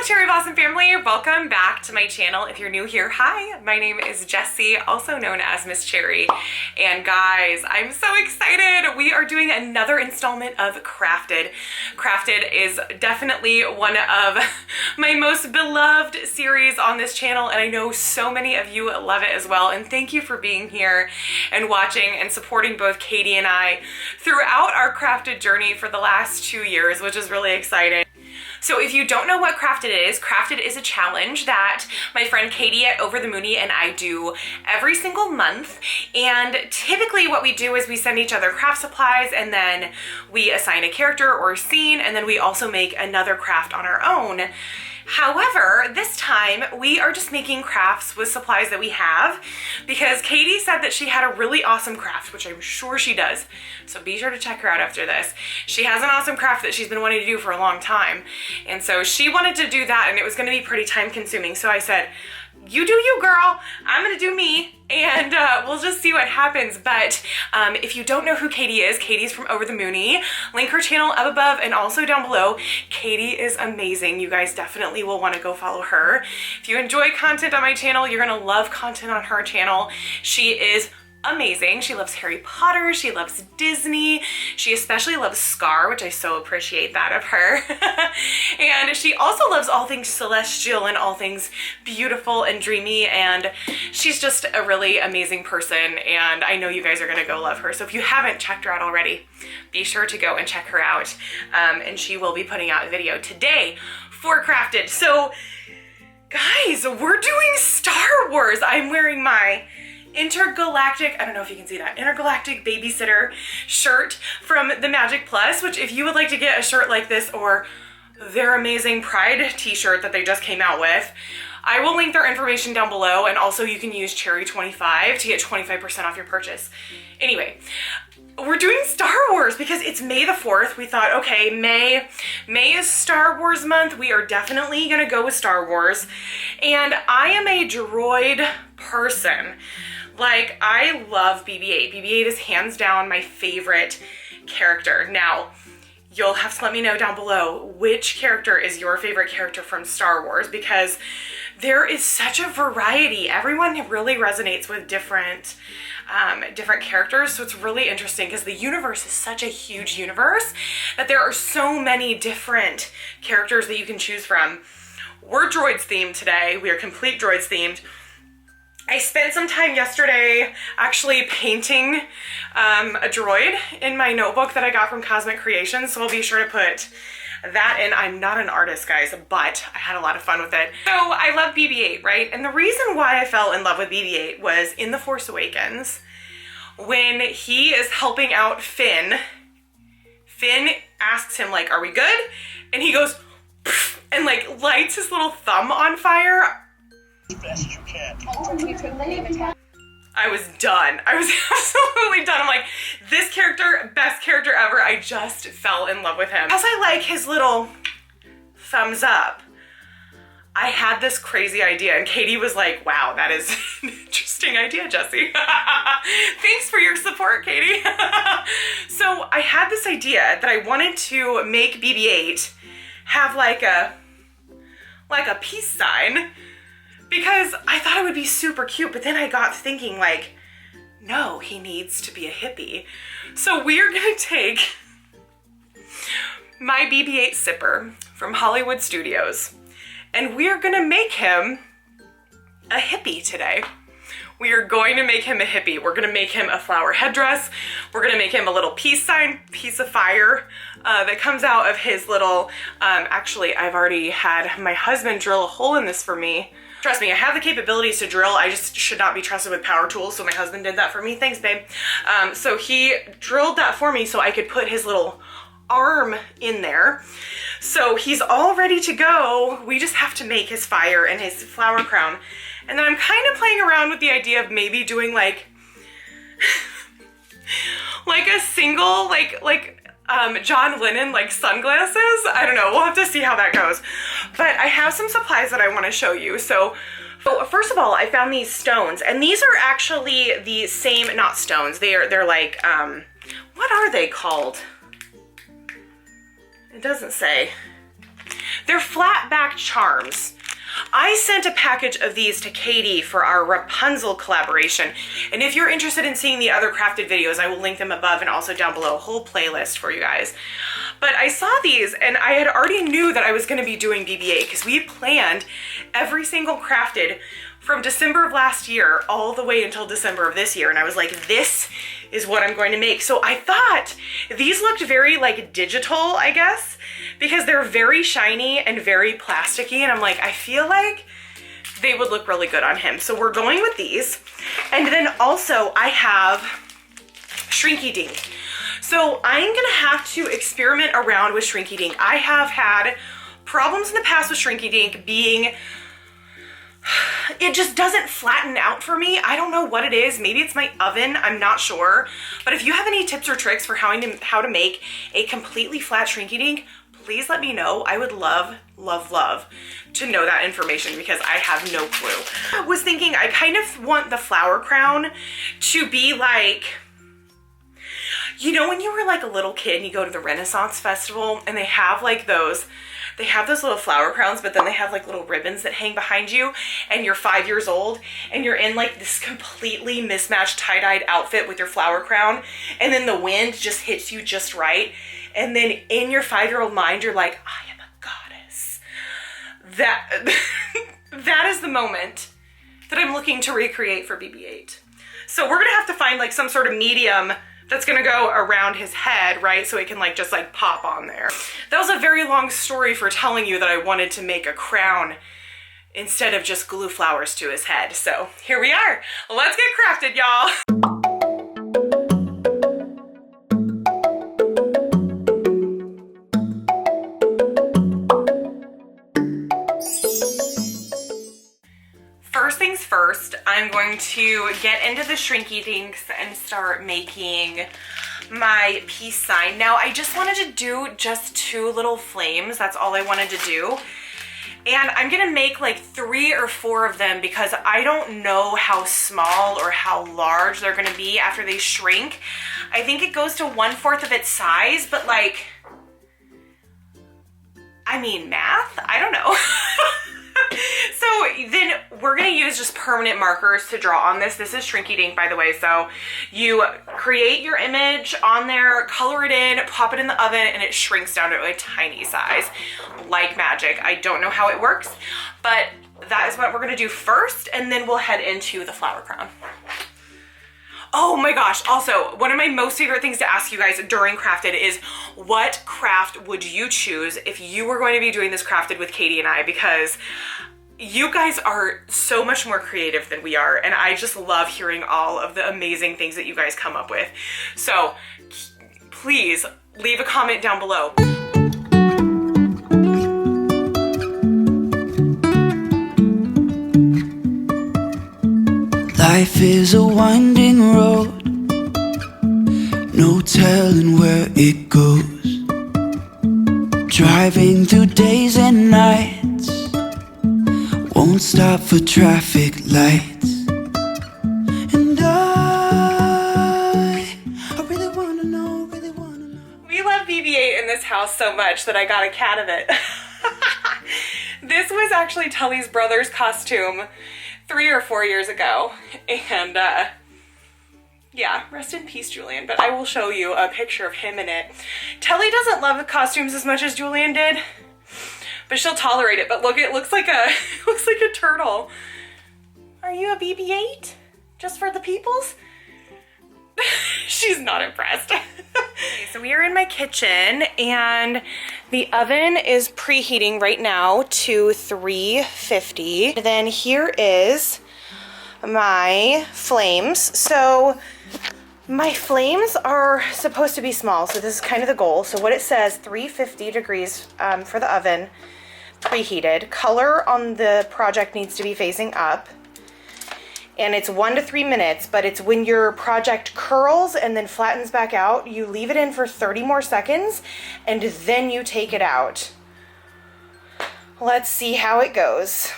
Cherry Blossom family, welcome back to my channel. If you're new here, hi, my name is Jessie, also known as Miss Cherry. And guys, I'm so excited. We are doing another installment of Crafted. Crafted is definitely one of my most beloved series on this channel, and I know so many of you love it as well. And thank you for being here and watching and supporting both Katie and I throughout our Crafted journey for the last 2 years, which is really exciting. So if you don't know what Crafted is a challenge that my friend Katie at Over the Moony and I do every single month. And typically what we do is we send each other craft supplies, and then we assign a character or a scene, and then we also make another craft on our own. However, this time we are just making crafts with supplies that we have, because Katie said that she had a really awesome craft, which I'm sure she does. So be sure to check her out after this. She has an awesome craft that she's been wanting to do for a long time. And so she wanted to do that, and it was going to be pretty time consuming. So I said, you do you, girl. I'm gonna do me, and we'll just see what happens. But if you don't know who Katie is, Katie's from Over the Moony. Link her channel up above and also down below. Katie is amazing. You guys definitely will want to go follow her. If you enjoy content on my channel, you're gonna love content on her channel. She is amazing. She loves Harry Potter. She loves Disney. She especially loves Scar, which I so appreciate that of her. And she also loves all things celestial and all things beautiful and dreamy. And she's just a really amazing person. And I know you guys are going to go love her. So if you haven't checked her out already, be sure to go and check her out. And she will be putting out a video today for Crafted. So guys, we're doing Star Wars. I'm wearing my intergalactic, I don't know if you can see that, intergalactic babysitter shirt from the Magic Plus, which if you would like to get a shirt like this or their amazing Pride t-shirt that they just came out with, I will link their information down below, and also you can use Cherry25 to get 25% off your purchase. Anyway, we're doing Star Wars because it's May the 4th. We thought, okay, May is Star Wars month. We are definitely gonna go with Star Wars. And I am a droid person. Like, I love BB-8. BB-8 is hands down my favorite character. Now, you'll have to let me know down below which character is your favorite character from Star Wars, because there is such a variety. Everyone really resonates with different characters, so it's really interesting because the universe is such a huge universe that there are so many different characters that you can choose from. We're droids themed today. We are complete droids themed. I spent some time yesterday actually painting a droid in my notebook that I got from Cosmic Creations, so I'll be sure to put that in. I'm not an artist, guys, but I had a lot of fun with it. So I love BB-8, right? And the reason why I fell in love with BB-8 was in The Force Awakens, when he is helping out Finn. Finn asks him, like, are we good? And he goes, pff, and like lights his little thumb on fire. Best you can. I was done. I was absolutely done. I'm like, this character, best character ever. I just fell in love with him. Because I like his little thumbs up, I had this crazy idea, and Katie was like, wow, that is an interesting idea, Jessie. Thanks for your support, Katie. So I had this idea that I wanted to make BB-8 have like a peace sign, because I thought it would be super cute, but then I got thinking, like, no, he needs to be a hippie. So we're gonna take my BB-8 sipper from Hollywood Studios, and we're gonna make him a hippie today. We are going to make him a hippie. We're gonna make him a flower headdress. We're gonna make him a little peace sign, piece of fire that comes out of his little, actually, I've already had my husband drill a hole in this for me. Trust me, I have the capabilities to drill. I just should not be trusted with power tools, so my husband did that for me. Thanks, babe. So he drilled that for me so I could put his little arm in there. So he's all ready to go. We just have to make his fire and his flower crown. And then I'm kind of playing around with the idea of maybe doing like a single, John Lennon, like sunglasses. I don't know, we'll have to see how that goes. But I have some supplies that I want to show you. So first of all, I found these stones, and these are actually the same, not stones, they're like, what are they called? It doesn't say. They're flat back charms. I sent a package of these to Katie for our Rapunzel collaboration. And if you're interested in seeing the other crafted videos, I will link them above and also down below, a whole playlist for you guys. But I saw these and I had already knew that I was gonna be doing BB-8 because we had planned every single crafted from December of last year all the way until December of this year. And I was like, this is what I'm going to make. So I thought these looked very like digital, I guess, because they're very shiny and very plasticky. And I'm like, I feel like they would look really good on him. So we're going with these. And then also I have Shrinky Dink. So I'm gonna have to experiment around with Shrinky Dink. I have had problems in the past with Shrinky Dink being, it just doesn't flatten out for me. I don't know what it is. Maybe it's my oven, I'm not sure. But if you have any tips or tricks for how to make a completely flat Shrinky Dink, please let me know. I would love, love, love to know that information because I have no clue. I was thinking I kind of want the flower crown to be like, you know when you were like a little kid and you go to the Renaissance Festival and they have like those little flower crowns, but then they have like little ribbons that hang behind you and you're 5 years old and you're in like this completely mismatched tie-dyed outfit with your flower crown and then the wind just hits you just right. And then in your 5-year-old mind, you're like, I am a goddess. That is the moment that I'm looking to recreate for BB-8. So we're gonna have to find like some sort of medium that's gonna go around his head, right? So it can like just like pop on there. That was a very long story for telling you that I wanted to make a crown instead of just glue flowers to his head. So here we are. Let's get crafted, y'all. First things first, I'm going to get into the Shrinky Dinks and start making my peace sign. Now, I just wanted to do just 2 little flames. That's all I wanted to do. And I'm gonna make like 3 or 4 of them because I don't know how small or how large they're gonna be after they shrink. I think it goes to 1/4 of its size, but like, I mean, math? I don't know. So then we're gonna use just permanent markers to draw on this. This is Shrinky Dink, by the way. So you create your image on there, color it in, pop it in the oven, and it shrinks down to a tiny size, like magic. I don't know how it works, but that is what we're gonna do first, and then we'll head into the flower crown. Oh my gosh, also, one of my most favorite things to ask you guys during crafted is what craft would you choose if you were going to be doing this crafted with Katie and I, because you guys are so much more creative than we are, and I just love hearing all of the amazing things that you guys come up with. So please leave a comment down below. Life is a winding road, no telling where it goes. Driving through days and nights, won't stop for traffic lights. And I really wanna know, We love BB-8 in this house so much that I got a cat of it. This was actually Tully's brother's costume 3 or 4 years ago, and yeah, rest in peace, Julian, but I will show you a picture of him in it. Telly doesn't love the costumes as much as Julian did, but she'll tolerate it. But look, it looks like a turtle. Are you a BB-8? Just for the peoples? She's not impressed. Okay, so we are in my kitchen and the oven is preheating right now to 350. Then here is my flames. So my flames are supposed to be small, so this is kind of the goal. So what it says, 350 degrees for the oven, preheated. Color on the project needs to be facing up. And it's 1 to 3 minutes, but it's when your project curls and then flattens back out, you leave it in for 30 more seconds, and then you take it out. Let's see how it goes.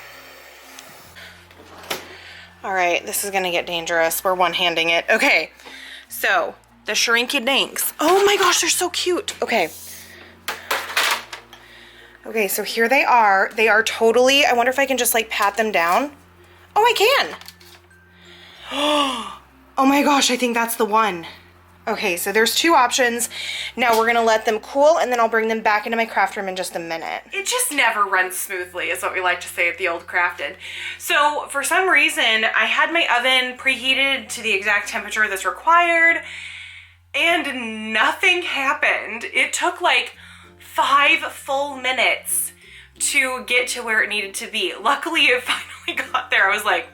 All right, this is gonna get dangerous. We're one-handing it. Okay, so the Shrinky Dinks. Oh my gosh, they're so cute. Okay. Okay, so here they are. They are totally, I wonder if I can just like pat them down. Oh, I can. Oh my gosh, I think that's the one. Okay, so there's two options. Now we're gonna let them cool and then I'll bring them back into my craft room in just a minute. It just never runs smoothly is what we like to say at the Old Crafted. So for some reason, I had my oven preheated to the exact temperature that's required and nothing happened. It took like 5 full minutes to get to where it needed to be. Luckily, it finally got there. I was like,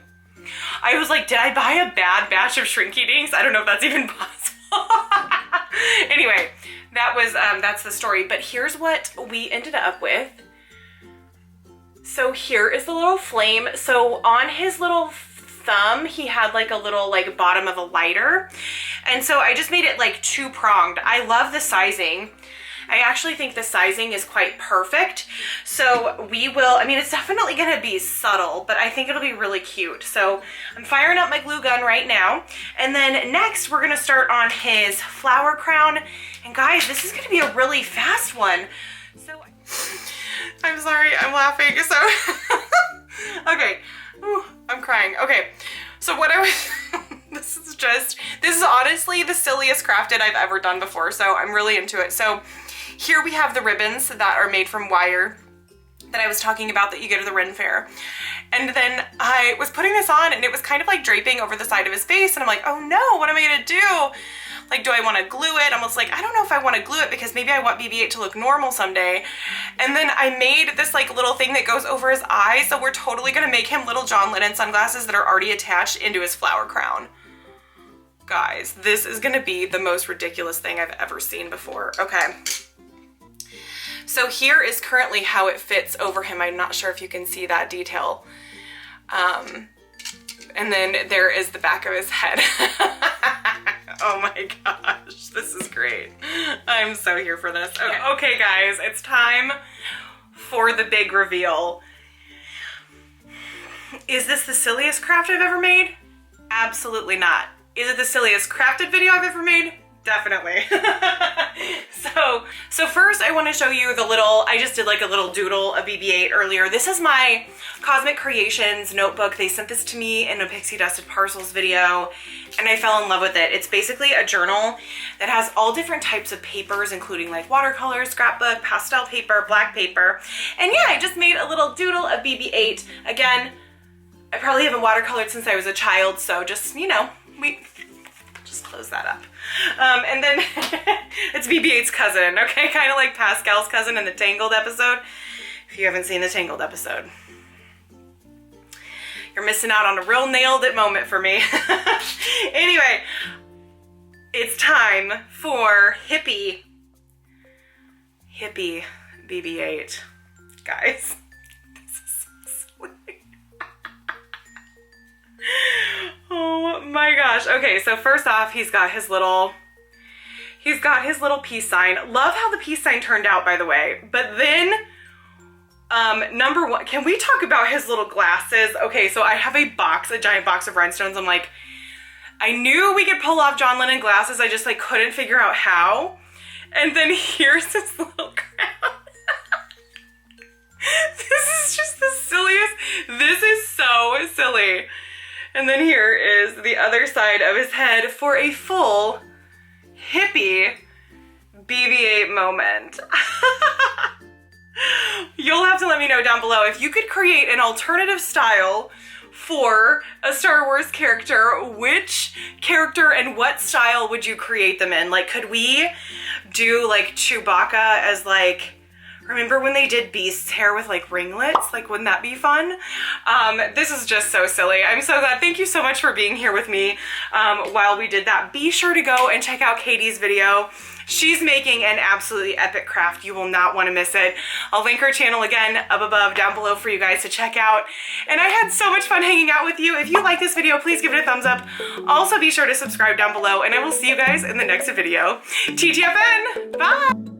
did I buy a bad batch of Shrinky Dinks? I don't know if that's even possible. Anyway, that's the story. But here's what we ended up with. So here is the little flame. So on his little thumb, he had like a little like bottom of a lighter. And so I just made it like 2-pronged. I love the sizing. I actually think the sizing is quite perfect. So we will, I mean, it's definitely gonna be subtle, but I think it'll be really cute. So I'm firing up my glue gun right now. And then next we're gonna start on his flower crown. And guys, this is gonna be a really fast one. So, I'm sorry, I'm laughing. So, okay, ooh, I'm crying. Okay, so what I was, this is honestly the silliest crafted I've ever done before. So I'm really into it. So here we have the ribbons that are made from wire that I was talking about that you get at the Ren Fair. And then I was putting this on and it was kind of like draping over the side of his face. And I'm like, oh no, what am I gonna do? Like, do I wanna glue it? I was like, I don't know if I wanna glue it because maybe I want BB-8 to look normal someday. And then I made this like little thing that goes over his eye. So we're totally gonna make him little John Lennon sunglasses that are already attached into his flower crown. Guys, this is gonna be the most ridiculous thing I've ever seen before. Okay. So here is currently how it fits over him. I'm not sure if you can see that detail. And then there is the back of his head. Oh my gosh, this is great. I'm so here for this. Okay guys, it's time for the big reveal. Is this the silliest craft I've ever made? Absolutely not. Is it the silliest crafted video I've ever made? Definitely. So first I want to show you the little, I just did like a little doodle of BB-8 earlier. This is my Cosmic Creations notebook. They sent this to me in a Pixie Dusted Parcels video and I fell in love with it. It's basically a journal that has all different types of papers, including like watercolor, scrapbook, pastel paper, black paper. And yeah, I just made a little doodle of BB-8. Again, I probably haven't watercolored since I was a child, so just, you know, just close that up. And then it's BB-8's cousin, okay? Kind of like Pascal's cousin in the Tangled episode. If you haven't seen the Tangled episode, you're missing out on a real nailed it moment for me. Anyway, it's time for Hippie BB-8. Guys, this is so sweet. Oh my gosh. Okay, so first off, he's got his little peace sign. Love how the peace sign turned out, by the way. But then, number one, can we talk about his little glasses? Okay, so I have a giant box of rhinestones. I'm like, I knew we could pull off John Lennon glasses. I just like couldn't figure out how. And then here's this little crown. This is just the silliest. This is so silly. And then here is the other side of his head for a full hippie BB-8 moment. You'll have to let me know down below if you could create an alternative style for a Star Wars character. Which character and what style would you create them in? Like, could we do like Chewbacca as like, remember when they did Beast's hair with like ringlets? Like, wouldn't that be fun? This is just so silly. I'm so glad. Thank you so much for being here with me while we did that. Be sure to go and check out Katie's video. She's making an absolutely epic craft. You will not want to miss it. I'll link her channel again up above down below for you guys to check out. And I had so much fun hanging out with you. If you like this video, please give it a thumbs up. Also be sure to subscribe down below and I will see you guys in the next video. TTFN, bye!